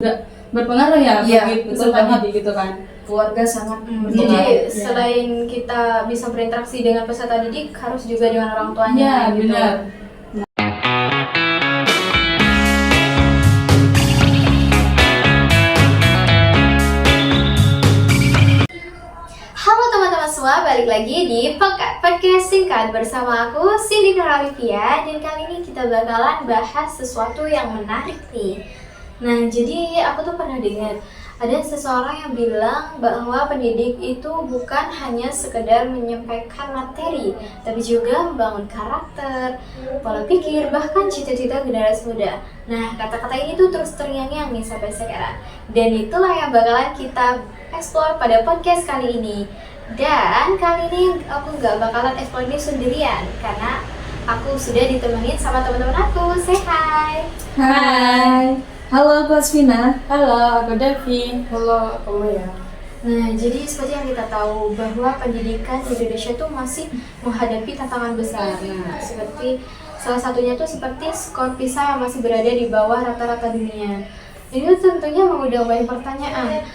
berpengaruh ya, Iya, betul banget gitu kan. Keluarga sangat Jadi selain kita bisa berinteraksi dengan peserta didik, harus juga dengan orang tuanya gitu. Benar. Halo teman-teman semua, balik lagi di podcast singkat bersama aku Cindy Nuralivia, dan kali ini kita bakalan bahas sesuatu yang menarik nih. Nah, jadi aku tuh pernah dengar ada seseorang yang bilang bahwa pendidik itu bukan hanya sekedar menyampaikan materi, tapi juga membangun karakter, pola pikir, bahkan cita-cita generasi muda. Nah, kata-kata ini tuh terus terngiang-ngiang nih sampai sekarang. Dan itulah yang bakalan kita explore pada podcast kali ini. Dan kali ini aku nggak bakalan explore ini sendirian, karena aku sudah ditemenin sama teman-teman aku. Say hi! Hai, halo aku Asvina. Halo, aku Devi. Halo, kamu ya. Nah, jadi seperti yang kita tahu bahwa pendidikan di Indonesia tuh masih menghadapi tantangan besar. Nah, seperti salah satunya tuh seperti skor PISA yang masih berada di bawah rata-rata dunia. Ini tentunya mengundang banyak pertanyaan.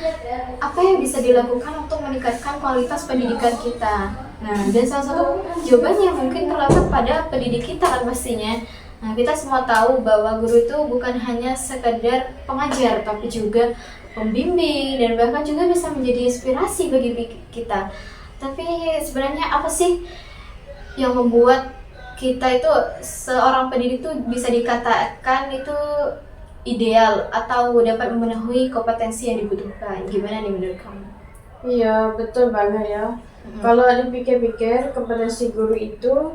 Apa yang bisa dilakukan untuk meningkatkan kualitas pendidikan kita? Nah, dan salah satu jawabannya mungkin terletak pada pendidik kita kan pastinya. Nah, kita semua tahu bahwa guru itu bukan hanya sekedar pengajar, tapi juga pembimbing dan bahkan juga bisa menjadi inspirasi bagi kita. Tapi sebenarnya apa sih yang membuat kita itu seorang pendidik itu bisa dikatakan itu ideal atau dapat memenuhi kompetensi yang dibutuhkan? Gimana nih menurut kamu? Iya, betul banget ya. Kalau dipikir-pikir, kompetensi guru itu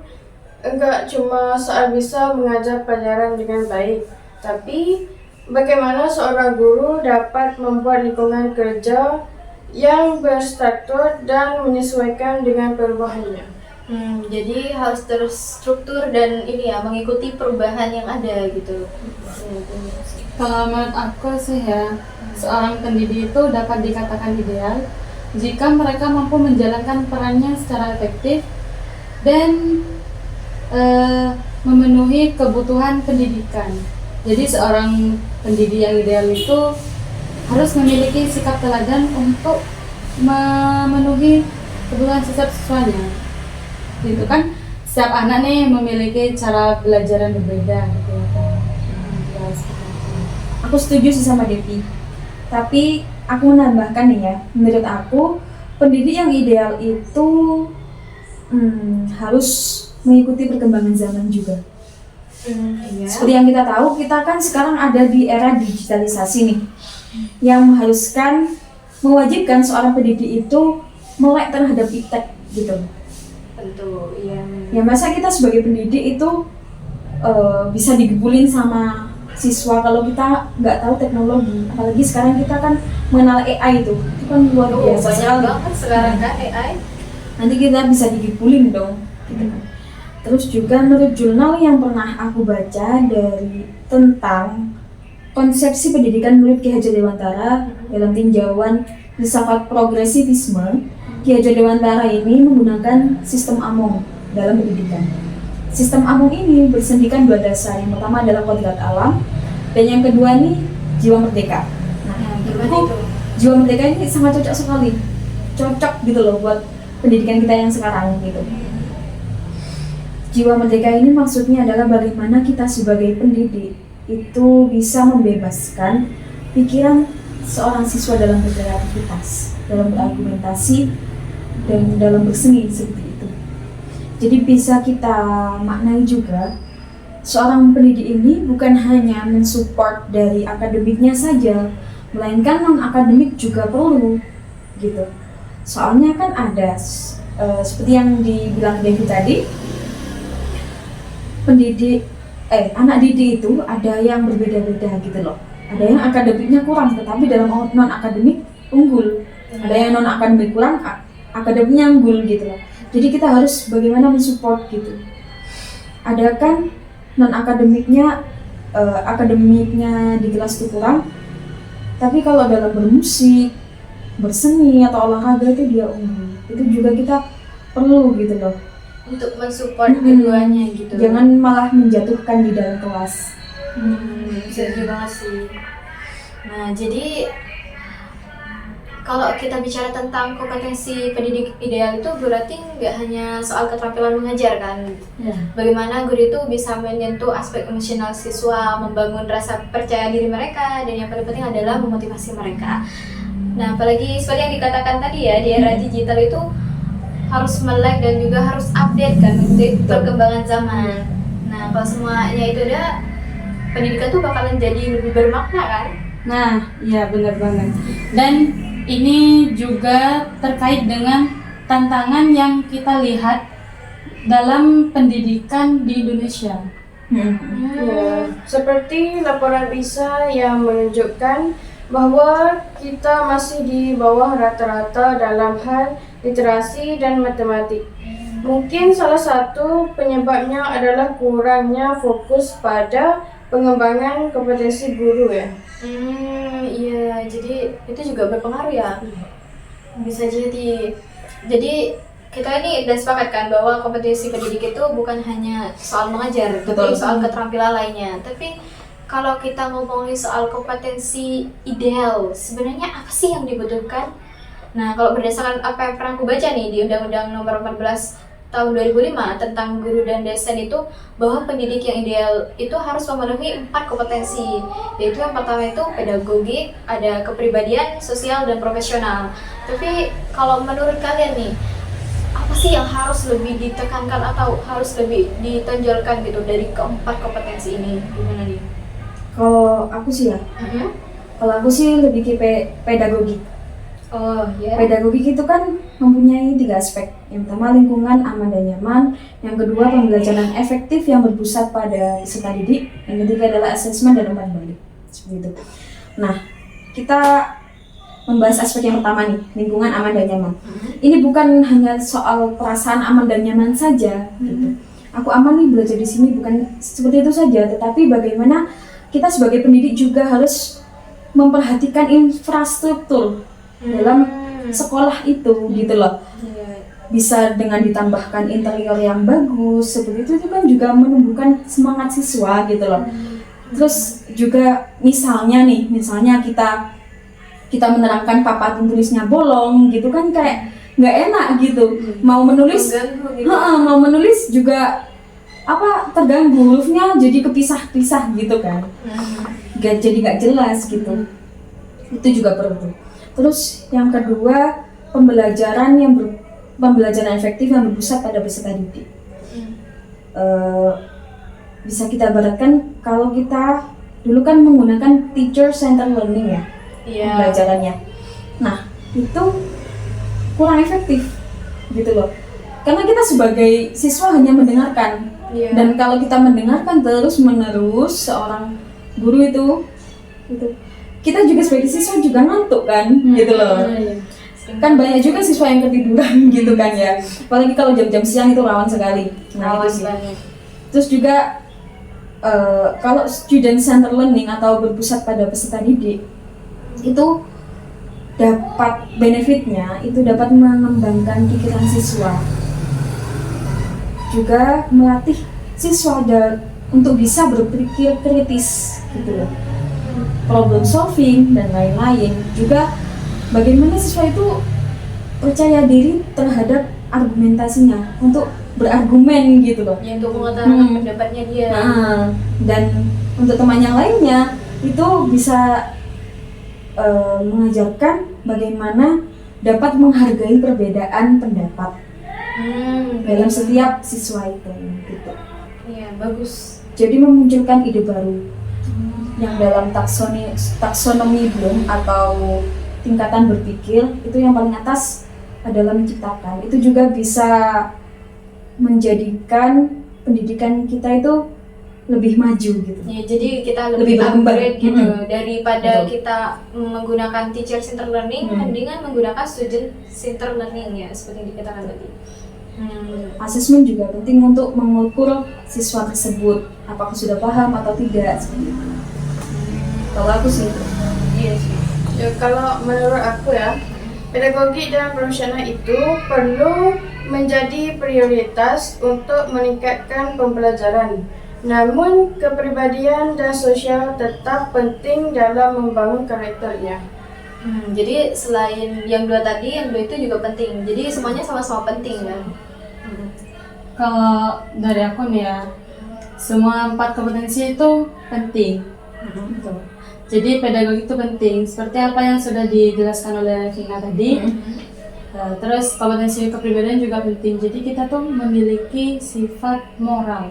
enggak cuma soal bisa mengajar pelajaran dengan baik, tapi bagaimana seorang guru dapat membuat lingkungan kerja yang berstruktur dan menyesuaikan dengan perubahannya. Jadi harus terstruktur dan ini ya, mengikuti perubahan yang ada gitu. Kalau menurut aku sih ya, seorang pendidik itu dapat dikatakan ideal jika mereka mampu menjalankan perannya secara efektif dan memenuhi kebutuhan pendidikan. Jadi seorang pendidik yang ideal itu harus memiliki sikap teladan untuk memenuhi kebutuhan siswa-siswanya. Gitu kan, setiap anak nih memiliki cara belajar yang berbeda gitu kan. Aku setuju sih sama Devi. Tapi aku menambahkan nih ya, menurut aku pendidik yang ideal itu harus mengikuti perkembangan zaman juga. Seperti yang kita tahu, kita kan sekarang ada di era digitalisasi nih, yang mewajibkan seorang pendidik itu melek terhadap iptek gitu. Tentu, iya. Ya masa kita sebagai pendidik itu bisa digebulin sama siswa kalau kita nggak tahu teknologi. Apalagi sekarang kita kan mengenal AI itu kan luar biasa sekali. Banyak banget sekarang kan AI. Nanti kita bisa digibulin dong. Gitu. Terus juga menurut jurnal yang pernah aku baca tentang konsepsi pendidikan menurut Ki Hajar Dewantara dalam tinjauan filsafat progresivisme, Ki Hajar Dewantara ini menggunakan sistem Among dalam pendidikan. Sistem Among ini bersendikan dua dasar. Yang pertama adalah kodrat alam, dan yang kedua nih jiwa merdeka. Nah, Gimana itu? jiwa merdeka ini sangat cocok sekali, cocok gitu loh buat pendidikan kita yang sekarang gitu. Jiwa merdeka ini maksudnya adalah bagaimana kita sebagai pendidik itu bisa membebaskan pikiran seorang siswa dalam berkreativitas, dalam berargumentasi, dan dalam berseni seperti itu. Jadi bisa kita maknai juga seorang pendidik ini bukan hanya mensupport dari akademiknya saja, melainkan non-akademik juga perlu gitu. Soalnya kan ada seperti yang dibilang Devi tadi, anak didik itu ada yang berbeda-beda gitu loh. Ada yang akademiknya kurang tetapi dalam non-akademik unggul. Ada yang non-akademik kurang, akademiknya unggul gitu loh. Jadi kita harus bagaimana mensupport gitu. Ada kan non-akademiknya, akademiknya di kelas itu kurang, tapi kalau dalam bermusik, berseni atau olahraga itu dia unggul. Itu juga kita perlu gitu loh. Untuk mensupport keduanya gitu. Jangan malah menjatuhkan di dalam kelas. Setuju banget sih. Nah, jadi kalau kita bicara tentang kompetensi pendidik ideal itu berarti nggak hanya soal keterampilan mengajar kan. Ya. Bagaimana guru itu bisa menyentuh aspek emosional siswa, membangun rasa percaya diri mereka, dan yang paling penting adalah memotivasi mereka. Nah, apalagi seperti yang dikatakan tadi ya, di era digital itu harus melek dan juga harus update kan mengikuti perkembangan zaman. Nah, kalau semuanya itu ada, pendidikan tuh bakalan jadi lebih bermakna kan? Nah, iya benar banget. Dan ini juga terkait dengan tantangan yang kita lihat dalam pendidikan di Indonesia. Ya, seperti laporan PISA yang menunjukkan bahwa kita masih di bawah rata-rata dalam hal literasi dan matematik. Mungkin salah satu penyebabnya adalah kurangnya fokus pada pengembangan kompetensi guru ya. Iya, jadi itu juga berpengaruh ya. Bisa jadi. Jadi kita ini udah sepakat kan bahwa kompetensi pendidik itu bukan hanya soal mengajar, tapi soal keterampilan lainnya. Tapi kalau kita ngomongin soal kompetensi ideal, sebenarnya apa sih yang dibutuhkan? Nah, kalau berdasarkan apa yang pernah aku baca nih di Undang-Undang Nomor 14 tahun 2005 tentang guru dan dosen itu, bahwa pendidik yang ideal itu harus memenuhi 4 kompetensi, yaitu yang pertama itu pedagogik, ada kepribadian, sosial, dan profesional. Tapi kalau menurut kalian nih, apa sih yang harus lebih ditekankan atau harus lebih ditonjolkan gitu dari keempat kompetensi ini? Gimana nih? Kalau aku sih ya, kalau aku sih lebih ke pedagogik. Oh ya. Pedagogik itu kan mempunyai 3 aspek. Yang pertama lingkungan aman dan nyaman, yang kedua pembelajaran efektif yang berpusat pada peserta didik, yang ketiga adalah asesmen dan umpan balik. Seperti itu. Nah, kita membahas aspek yang pertama nih, lingkungan aman dan nyaman. Ini bukan hanya soal perasaan aman dan nyaman saja gitu. Aku aman nih belajar di sini, bukan seperti itu saja, tetapi bagaimana kita sebagai pendidik juga harus memperhatikan infrastruktur dalam sekolah itu gitu loh. Bisa dengan ditambahkan interior yang bagus seperti itu kan juga menumbuhkan semangat siswa gitu loh. Terus juga misalnya kita menerangkan papan tulisnya bolong gitu kan, kayak nggak enak gitu. Mau menulis mau menulis juga terganggu, hurufnya jadi kepisah-pisah gitu kan. Jadi nggak jelas gitu. Itu juga perlu. Terus yang kedua, pembelajaran efektif yang berpusat pada peserta didik. Bisa kita ibaratkan kalau kita dulu kan menggunakan teacher center learning ya, pembelajarannya. Nah, itu kurang efektif gitu loh. Karena kita sebagai siswa hanya mendengarkan. Dan kalau kita mendengarkan terus-menerus seorang guru itu kita juga sebagai siswa juga ngantuk kan, gitu loh. Kan banyak juga siswa yang ketiduran gitu kan ya. Apalagi kalau jam-jam siang itu rawan sekali. Nah, itu sih. Terus juga kalau student center learning atau berpusat pada peserta didik itu dapat benefitnya, itu dapat mengembangkan pikiran siswa. Juga melatih siswa untuk bisa berpikir kritis gitu loh. Problem solving dan lain-lain. Juga bagaimana siswa itu percaya diri terhadap argumentasinya, untuk berargumen gitu loh. Ya, untuk mengutarakan pendapatnya dia. Dan untuk teman yang lainnya itu bisa mengajarkan bagaimana dapat menghargai perbedaan pendapat dalam setiap siswa itu gitu. Iya, bagus. Jadi memunculkan ide baru yang dalam taksonomi Bloom atau tingkatan berpikir itu yang paling atas adalah menciptakan. Itu juga bisa menjadikan pendidikan kita itu lebih maju gitu. Ya, jadi kita Lebih berkembang. upgrade gitu. Daripada kita menggunakan teacher center learning, mendingan menggunakan student center learning ya, seperti yang dikatakan tadi. Asesmen juga penting untuk mengukur siswa tersebut apakah sudah paham atau tidak. Kalau aku sih itu. Iya sih. Ya, kalau menurut aku ya, pedagogik dan profesional itu perlu menjadi prioritas untuk meningkatkan pembelajaran. Namun, kepribadian dan sosial tetap penting dalam membangun karakternya. Jadi selain yang dua tadi, yang dua itu juga penting. Jadi semuanya sama-sama penting kan. Kalau dari aku nih ya, semua 4 kompetensi itu penting. Gitu. Jadi pedagogi itu penting, seperti apa yang sudah dijelaskan oleh Vina tadi. Terus kompetensi kepribadian juga penting. Jadi kita tuh memiliki sifat moral.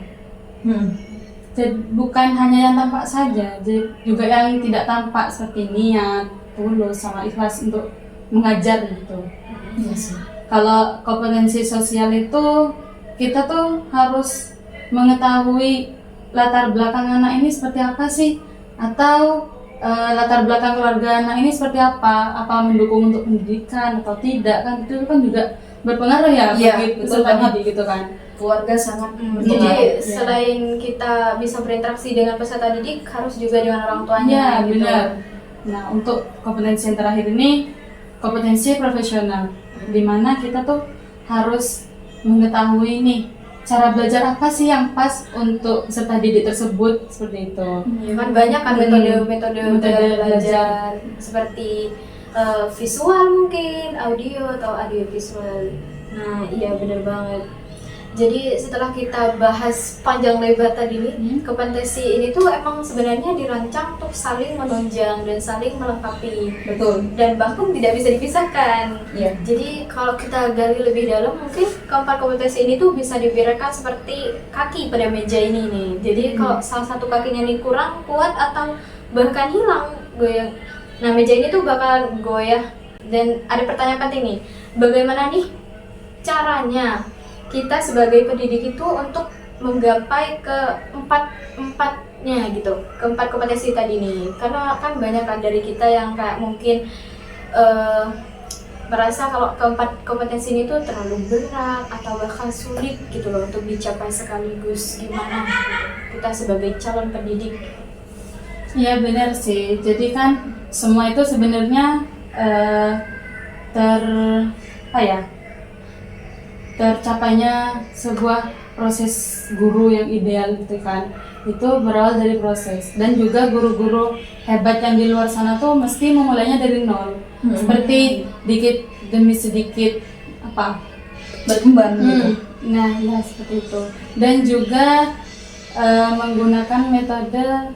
Jadi bukan hanya yang tampak saja, jadi juga yang tidak tampak seperti niat, tulus, sama ikhlas untuk mengajar gitu. Iya sih. Kalau kompetensi sosial itu kita tuh harus mengetahui latar belakang anak ini seperti apa sih, atau latar belakang keluarga anak ini seperti apa mendukung untuk pendidikan atau tidak, kan itu kan juga berpengaruh ya bagi peserta didik gitu kan. Keluarga sangat Jadi selain kita bisa berinteraksi dengan peserta didik, harus juga dengan orang tuanya. Ya benar. Nah, untuk kompetensi yang terakhir ini kompetensi profesional, di mana kita tuh harus mengetahui nih cara belajar apa sih yang pas untuk peserta didik tersebut, seperti itu. Ya kan banyak kan metode belajar seperti visual mungkin, audio atau audio visual. Nah, iya benar banget. Jadi setelah kita bahas panjang lebar tadi nih, kompetensi ini tuh emang sebenarnya dirancang untuk saling menunjang dan saling melengkapi. Betul. Dan bahkan tidak bisa dipisahkan. Iya. Jadi kalau kita gali lebih dalam, mungkin keempat kompetensi ini tuh bisa dibedakan seperti kaki pada meja ini nih. Jadi kalau salah satu kakinya nih kurang kuat atau bahkan hilang, goyang. Nah, meja ini tuh bakal goyah. Dan ada pertanyaan penting nih, bagaimana nih caranya kita sebagai pendidik itu untuk menggapai keempat-empatnya gitu, keempat kompetensi tadi nih. Karena kan banyak kan dari kita yang kayak mungkin merasa kalau keempat kompetensi ini tuh terlalu berat atau bahkan sulit gitu loh untuk dicapai sekaligus. Gimana gitu kita sebagai calon pendidik? Iya benar sih. Jadi kan semua itu sebenarnya tercapainya sebuah proses guru yang ideal gitu kan, itu berawal dari proses. Dan juga guru-guru hebat yang di luar sana tuh mesti memulainya dari nol, seperti dikit demi sedikit berkembang gitu. Nah ya seperti itu. Dan juga menggunakan metode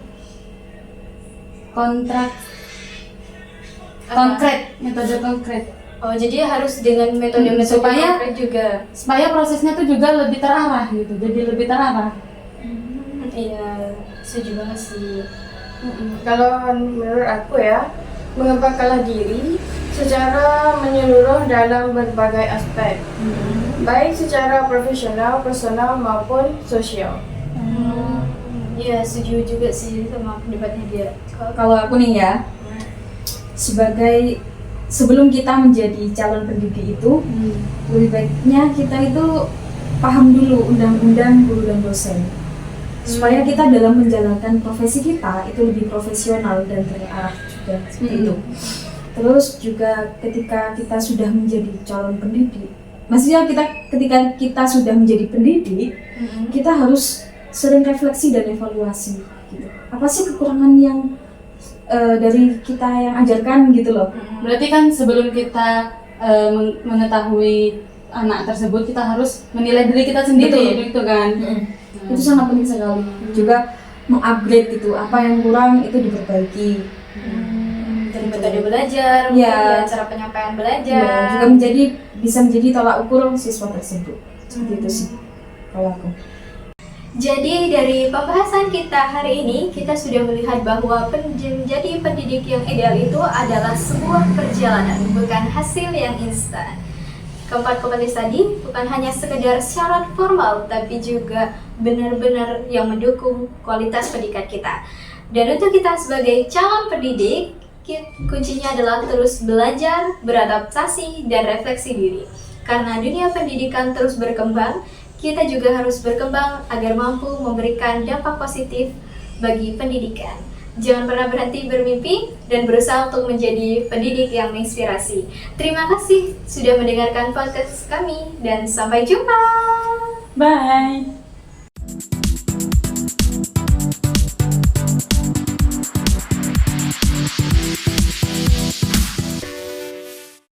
metode konkret. Oh, jadi harus dengan metode-metode supaya konkret juga. Supaya prosesnya tuh juga lebih terarah gitu, jadi lebih terarah. Iya, setuju banget sih. Kalau menurut aku ya, mengembangkanlah diri secara menyeluruh dalam berbagai aspek, baik secara profesional, personal maupun sosial. Iya, setuju juga sih sama pendapatnya dia. Kalau aku nih ya, sebelum kita menjadi calon pendidik itu, lebih baiknya kita itu paham dulu undang-undang guru dan dosen, supaya kita dalam menjalankan profesi kita itu lebih profesional dan terarah juga seperti itu. Terus juga ketika kita sudah menjadi calon pendidik, maksudnya ketika kita sudah menjadi pendidik, kita harus sering refleksi dan evaluasi gitu. Apa sih kekurangan yang dari kita yang ajarkan gitu loh. Berarti kan sebelum kita mengetahui anak tersebut, kita harus menilai diri kita sendiri, gitu kan. Itu sangat penting sekali. Juga mengupgrade gitu, apa yang kurang itu diperbaiki. Dari metode belajar, ya, cara penyampaian belajar, juga bisa menjadi tolak ukur siswa tersebut. Seperti itu sih kalau aku. Jadi dari pembahasan kita hari ini, kita sudah melihat bahwa menjadi pendidik yang ideal itu adalah sebuah perjalanan, bukan hasil yang instan. Keempat kompetensi tadi bukan hanya sekedar syarat formal, tapi juga benar-benar yang mendukung kualitas pendidikan kita. Dan untuk kita sebagai calon pendidik, kuncinya adalah terus belajar, beradaptasi, dan refleksi diri. Karena dunia pendidikan terus berkembang, kita juga harus berkembang agar mampu memberikan dampak positif bagi pendidikan. Jangan pernah berhenti bermimpi dan berusaha untuk menjadi pendidik yang menginspirasi. Terima kasih sudah mendengarkan podcast kami dan sampai jumpa. Bye.